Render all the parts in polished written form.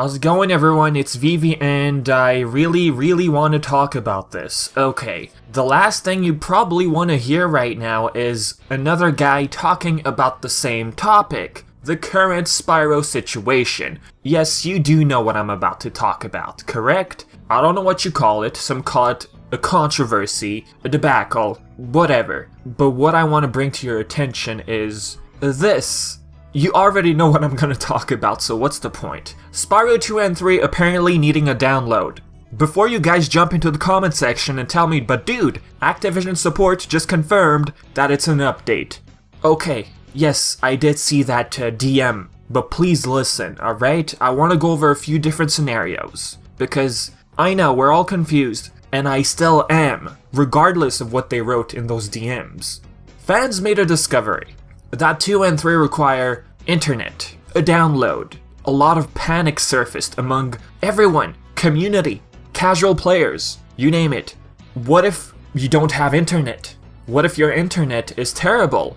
How's it going, everyone? It's Vivi, and I really want to talk about this. Okay, the last thing you probably want to hear right now is another guy talking about the same topic, the current Spyro situation. Yes, you do know what I'm about to talk about, correct? I don't know what you call it, some call it a controversy, a debacle, whatever. But what I want to bring to your attention is this. You already know what I'm gonna talk about, so what's the point? Spyro 2 and 3 apparently needing a download. Before you guys jump into the comment section and tell me, but dude, Activision support just confirmed that it's an update. Okay, yes, I did see that DM, but please listen, alright? I want to go over a few different scenarios, because I know we're all confused, and I still am, regardless of what they wrote in those DMs. Fans made a discovery that 2 and 3 require internet, a download. A lot of panic surfaced among everyone, community, casual players, you name it. What if you don't have internet? What if your internet is terrible?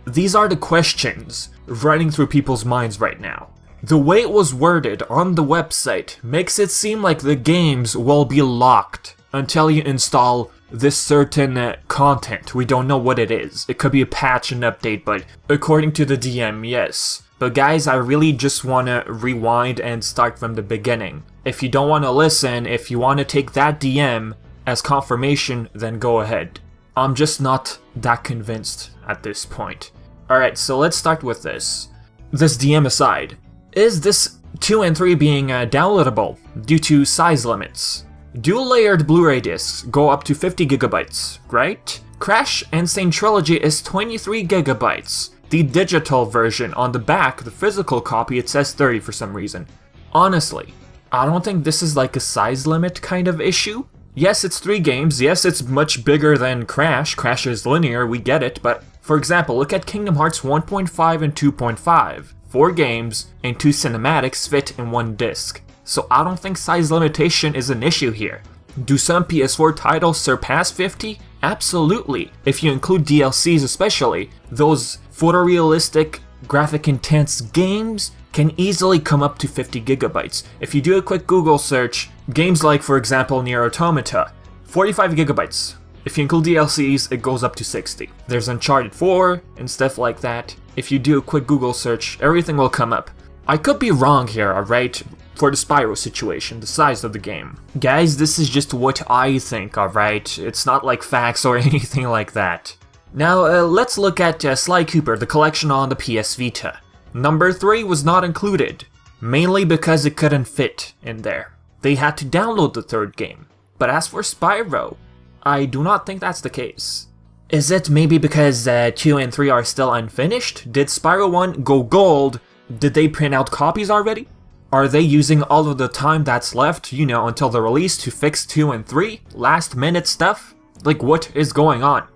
These are the questions running through people's minds right now. The way it was worded on the website makes it seem like the games will be locked until you install this certain content. We don't know what it is. It could be a patch, an update, but according to the DM, yes. But guys, I really just want to rewind and start from the beginning. If you don't want to listen, if you want to take that DM as confirmation, then go ahead. I'm just not that convinced at this point. Alright, so let's start with this. This DM aside, is this 2 and 3 being downloadable due to size limits? Dual-layered Blu-ray discs go up to 50 gigabytes, right? Crash Insane Trilogy is 23 gigabytes. The digital version on the back, the physical copy, it says 30 for some reason. Honestly, I don't think this is like a size limit kind of issue. Yes, it's 3 games, yes, it's much bigger than Crash. Crash is linear, we get it, but for example, look at Kingdom Hearts 1.5 and 2.5. 4 games and 2 cinematics fit in one disc. So I don't think size limitation is an issue here. Do some PS4 titles surpass 50? Absolutely. If you include DLCs especially, those photorealistic, graphic intense games can easily come up to 50 gigabytes. If you do a quick Google search, games like, for example, Nier Automata, 45 gigabytes. If you include DLCs, it goes up to 60. There's Uncharted 4 and stuff like that. If you do a quick Google search, everything will come up. I could be wrong here, alright? For the Spyro situation, the size of the game. Guys, this is just what I think, alright? It's not like facts or anything like that. Now, let's look at Sly Cooper, the collection on the PS Vita. Number 3 was not included, mainly because it couldn't fit in there. They had to download the 3rd game. But as for Spyro, I do not think that's the case. Is it maybe because 2 and 3 are still unfinished? Did Spyro 1 go gold? Did they print out copies already? Are they using all of the time that's left, you know, until the release to fix 2 and 3? Last minute stuff? Like, what is going on?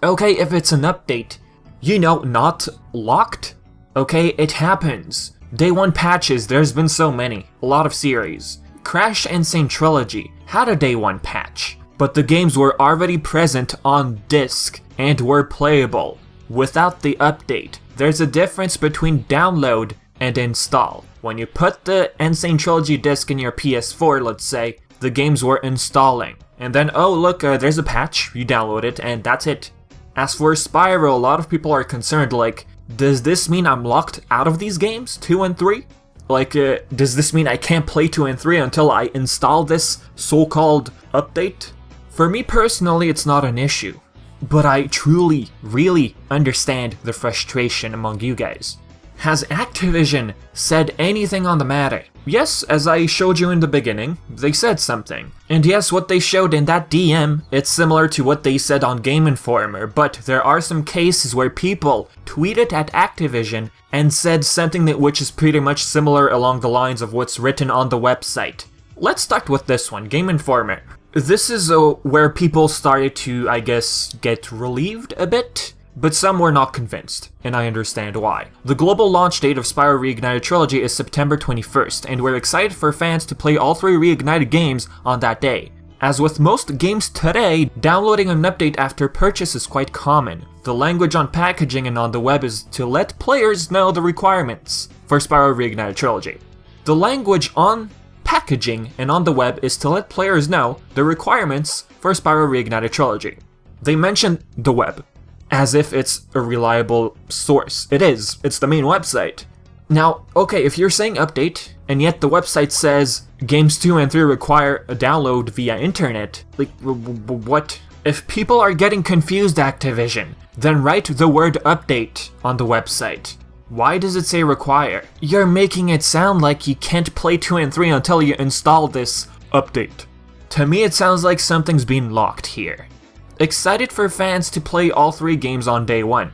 Okay, if it's an update, you know, not locked? Okay, it happens. Day 1 patches, there's been so many. A lot of series. Crash Insane Trilogy had a Day 1 patch, but the games were already present on disc and were playable without the update. There's a difference between download and install. When you put the Insane Trilogy disc in your PS4, let's say, the games were installing. And then, oh look, there's a patch, you download it, and that's it. As for Spyro, a lot of people are concerned, like, does this mean I'm locked out of these games, 2 and 3? Like, does this mean I can't play 2 and 3 until I install this so-called update? For me personally, it's not an issue. But I truly, really understand the frustration among you guys. Has Activision said anything on the matter? Yes, as I showed you in the beginning, they said something. And yes, what they showed in that DM, it's similar to what they said on Game Informer, but there are some cases where people tweeted at Activision and said something which is pretty much similar along the lines of what's written on the website. Let's start with this one, Game Informer. This is where people started to, I guess, get relieved a bit. But some were not convinced, and I understand why. The global launch date of Spyro Reignited Trilogy is September 21st, and we're excited for fans to play all 3 Reignited games on that day. As with most games today, downloading an update after purchase is quite common. The language on packaging and on the web is to let players know the requirements for Spyro Reignited Trilogy. The language on packaging and on the web is to let players know the requirements for Spyro Reignited Trilogy. They mention the web, as if it's a reliable source. It is. It's the main website. Now, okay, if you're saying update, and yet the website says games 2 and 3 require a download via internet, like, what? If people are getting confused, Activision, then write the word update on the website. Why does it say require? You're making it sound like you can't play 2 and 3 until you install this update. To me, it sounds like something's being locked here. Excited for fans to play all 3 games on day 1.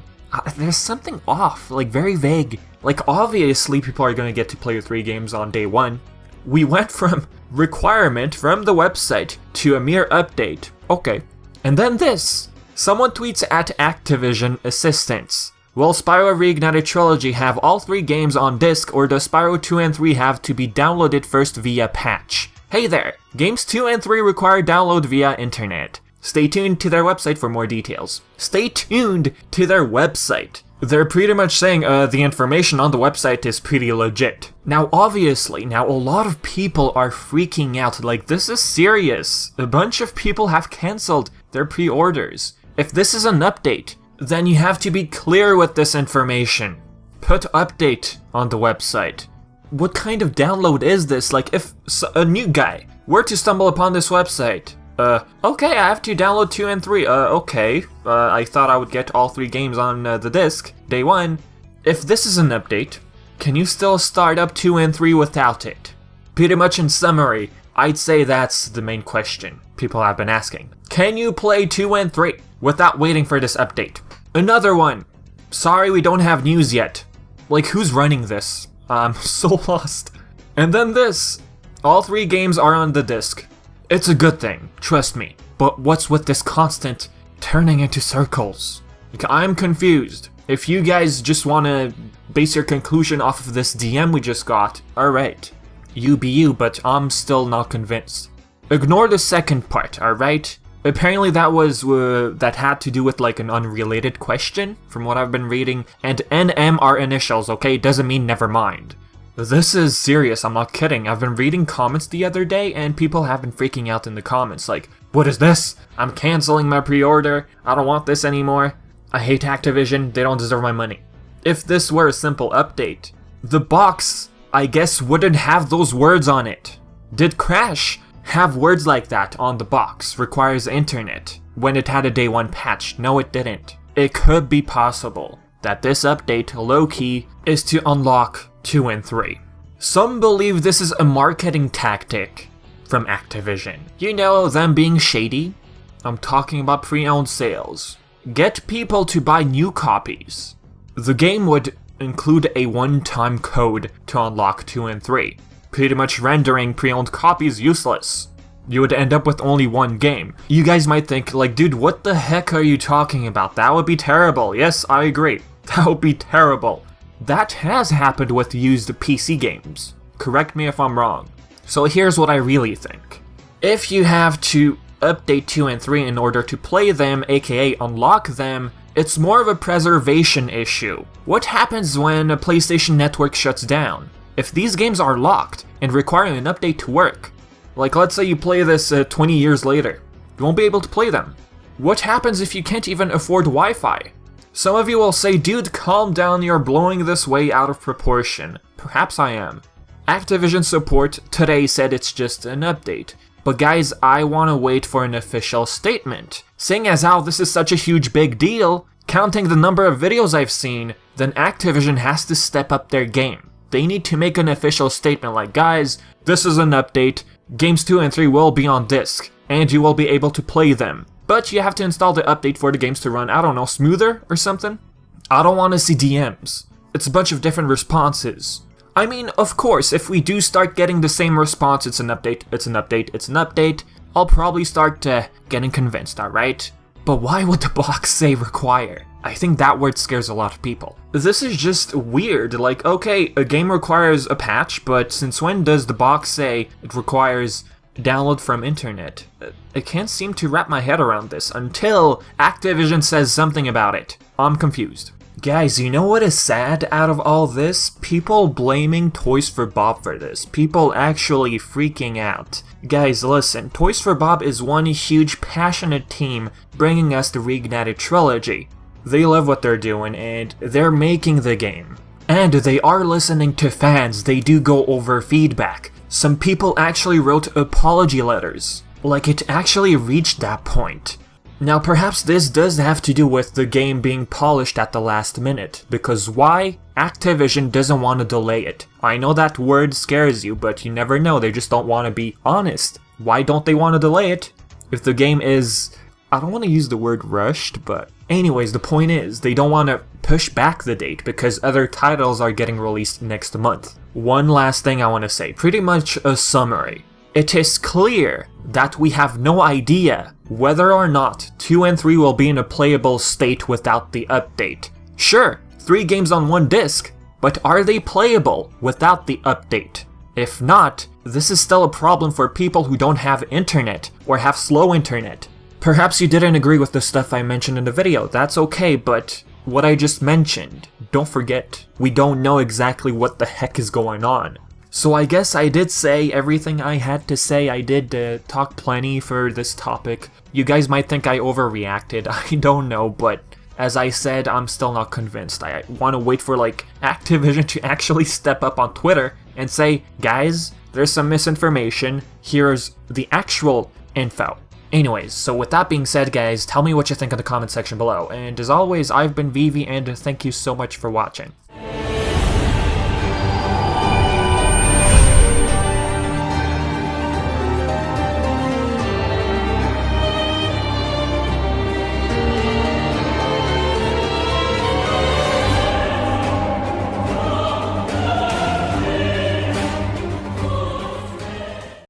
There's something off, like very vague. Like, obviously people are going to get to play 3 games on day 1. We went from requirement from the website to a mere update. Okay. And then this. Someone tweets at Activision Assistance. Will Spyro Reignited Trilogy have all 3 games on disc, or does Spyro 2 and 3 have to be downloaded first via patch? Hey there! Games 2 and 3 require download via internet. Stay tuned to their website for more details. Stay tuned to their website. They're pretty much saying the information on the website is pretty legit. Now obviously, a lot of people are freaking out, like this is serious. A bunch of people have cancelled their pre-orders. If this is an update, then you have to be clear with this information. Put update on the website. What kind of download is this? Like if a new guy were to stumble upon this website, okay, I have to download 2 and 3, okay, I thought I would get all 3 games on the disc, day 1. If this is an update, can you still start up 2 and 3 without it? Pretty much in summary, I'd say that's the main question people have been asking. Can you play 2 and 3 without waiting for this update? Another one. Sorry we don't have news yet. Like, who's running this? I'm so lost. And then this. All 3 games are on the disc. It's a good thing, trust me. But what's with this constant turning into circles? Like, I'm confused. If you guys just want to base your conclusion off of this DM we just got, alright. You be you, but I'm still not convinced. Ignore the second part, alright? Apparently that was, that had to do with like an unrelated question, from what I've been reading, and NM are initials, okay? Doesn't mean never mind. This is serious, I'm not kidding. I've been reading comments the other day, and people have been freaking out in the comments, like, what is this? I'm canceling my pre-order, I don't want this anymore. I hate Activision, they don't deserve my money. If this were a simple update, the box, I guess, wouldn't have those words on it. Did Crash have words like that on the box? Requires internet, when it had a day 1 patch? No, it didn't. It could be possible that this update, low-key, is to unlock 2 and 3. Some believe this is a marketing tactic from Activision. You know, them being shady? I'm talking about pre-owned sales. Get people to buy new copies. The game would include a one-time code to unlock 2 and 3, pretty much rendering pre-owned copies useless. You would end up with only 1 game. You guys might think, like, dude, what the heck are you talking about? That would be terrible. Yes, I agree. That would be terrible. That has happened with used PC games. Correct me if I'm wrong. So here's what I really think. If you have to update 2 and 3 in order to play them, aka unlock them, it's more of a preservation issue. What happens when a PlayStation Network shuts down? If these games are locked and require an update to work, like let's say you play this 20 years later, you won't be able to play them. What happens if you can't even afford Wi-Fi? Some of you will say, dude, calm down, you're blowing this way out of proportion. Perhaps I am. Activision support today said it's just an update. But guys, I want to wait for an official statement. Seeing as how this is such a huge big deal, counting the number of videos I've seen, then Activision has to step up their game. They need to make an official statement like, guys, this is an update, games 2 and 3 will be on disc, and you will be able to play them. But you have to install the update for the games to run, I don't know, smoother or something? I don't want to see DMs. It's a bunch of different responses. I mean, of course, if we do start getting the same response, it's an update, it's an update, it's an update, I'll probably start getting convinced, alright? But why would the box say require? I think that word scares a lot of people. This is just weird, like, okay, a game requires a patch, but since when does the box say it requires download from internet? I can't seem to wrap my head around this until Activision says something about it. I'm confused. Guys, you know what is sad out of all this? People blaming Toys for Bob for this. People actually freaking out. Guys, listen, Toys for Bob is one huge passionate team bringing us the Reignited Trilogy. They love what they're doing and they're making the game. And they are listening to fans, they do go over feedback. Some people actually wrote apology letters. Like it actually reached that point. Now perhaps this does have to do with the game being polished at the last minute, because why? Activision doesn't want to delay it. I know that word scares you, but you never know, they just don't want to be honest. Why don't they want to delay it? If the game is... I don't want to use the word rushed, but... Anyways, the point is, they don't want to push back the date because other titles are getting released next month. One last thing I want to say, pretty much a summary. It is clear that we have no idea whether or not 2 and 3 will be in a playable state without the update. Sure, 3 games on one disc, but are they playable without the update? If not, this is still a problem for people who don't have internet or have slow internet. Perhaps you didn't agree with the stuff I mentioned in the video, that's okay, but what I just mentioned, don't forget, we don't know exactly what the heck is going on. So I guess I did say everything I had to say. I did talk plenty for this topic. You guys might think I overreacted, I don't know, but as I said, I'm still not convinced. I want to wait for like Activision to actually step up on Twitter and say, guys, there's some misinformation, here's the actual info. Anyways, so with that being said, guys, tell me what you think in the comment section below. And as always, I've been Vivi, and thank you so much for watching.